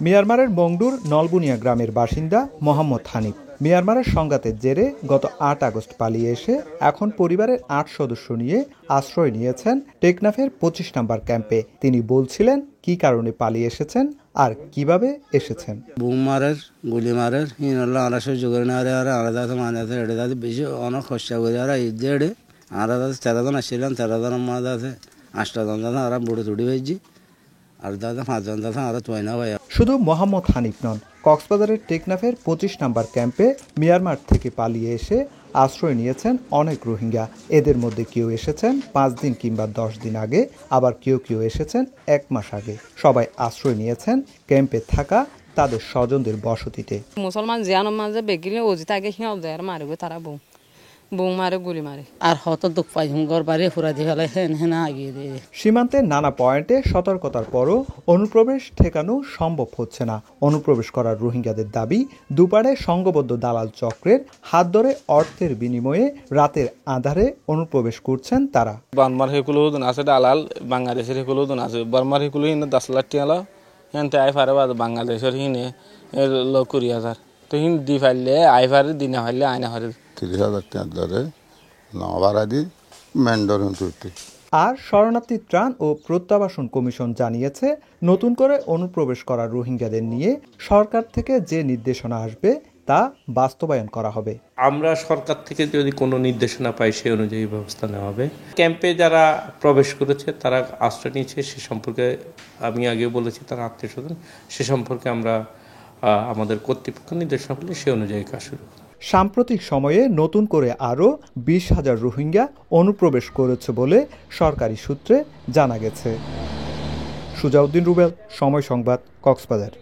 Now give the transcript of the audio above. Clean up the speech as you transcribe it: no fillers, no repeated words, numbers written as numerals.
মিয়ানমারের মংডুর নলবুনিয়া গ্রামের বাসিন্দা মোহাম্মদ হানিফ মিয়ানমারের সংঘাতের জেরে গত ৮ আগস্ট পালিয়ে এসে এখন পরিবারের ৮ সদস্য নিয়ে আশ্রয় নিয়েছেন টেকনাফের ২৫ নম্বর ক্যাম্পে। তিনি বলছিলেন কি কারণে পালিয়ে এসেছেন আর কিভাবে এসেছেন। বুমারের গুলি মারের আর সহ্য করে না আলাদা মাঝে এটা বেশি অনেক খরচা করে আর ঈদে আলাদা ১৩ জন আসছিলাম, ১৩ জনের মাঝে আছে ৮টা জন দাদা আর বুড়ো তুড়ি হয়েছি আর দাদা ৫ জন দাদা আর তুই না ভাই। শুধু মোহাম্মদ হানিফ নন, কক্সবাজারের টেকনাফের ২৫ নম্বর ক্যাম্পে মিয়ানমার থেকে পালিয়ে এসে আশ্রয় নিয়েছেন অনেক রোহিঙ্গা। এদের মধ্যে কেউ এসেছেন ৫ দিন কিংবা ১০ দিন আগে, আবার কেউ এসেছেন ১ মাস আগে। সবাই আশ্রয় নিয়েছেন ক্যাম্পে থাকা তাদের স্বজনদের বসতিতে। মুসলমান জিয়ানোর মাঝে বেগিলে ওজি থাকে সিঁয়াল যায় আর মারিব তারা বউ মারে গুলি মারে আর হত দুঃখ পাই ঘর বাড়ি ফুরা দিয়ে ফেলে হেন আগিয়ে দিয়ে। সীমান্তে নানা পয়েন্টে সতর্কতার পরও অনুপ্রবেশ ঠেকানো সম্ভব হচ্ছে না। অনুপ্রবেশ করার রোহিঙ্গাদের দাবি, দুপারে সংঘবদ্ধ দালাল চক্রের হাত ধরে অর্থের বিনিময়ে রাতের আঁধারে অনুপ্রবেশ করছেন তারা। বার্মার হেকুলো আছে দালাল, বাংলাদেশের হেকুলো আছে। বার্মার হেকুলো হিনে ১০ লাখ টিয়ালা হেনতে আই ফারে বাংলাদেশের হিনে ২০,০০০ তো হিন দি ফাইলে আই ফারে দিনে ফাইলে আয়না ফারে ৩০,০০০ টাকা ধরে নভাড়া দি মেন্ডর তুলতে। আর শরণার্থী ত্রাণ ও প্রত্যাবাসন কমিশন জানিয়েছে, নতুন করে অনুপ্রবেশ করা রোহিঙ্গাদের নিয়ে সরকার থেকে যে নির্দেশনা আসবে তা বাস্তবায়ন করা হবে। আমরা সরকার থেকে যদি কোনো নির্দেশনা পাই সেই অনুযায়ী ব্যবস্থা নেওয়া হবে। ক্যাম্পে যারা প্রবেশ করেছে তারা আশ্রয় নিয়েছে সে সম্পর্কে আমি আগেও বলেছি, তারা আত্মীয়স্বজন, সে সম্পর্কে আমরা আমাদের কর্তৃপক্ষ নির্দেশনা পেলে সে অনুযায়ী কাজ শুরু। সাম্প্রতিক সময়ে নতুন করে আরও ২০,০০০ রোহিঙ্গা অনুপ্রবেশ করেছে বলে সরকারি সূত্রে জানা গেছে। সুজাউদ্দিন রুবেল, সময় সংবাদ, কক্সবাজার।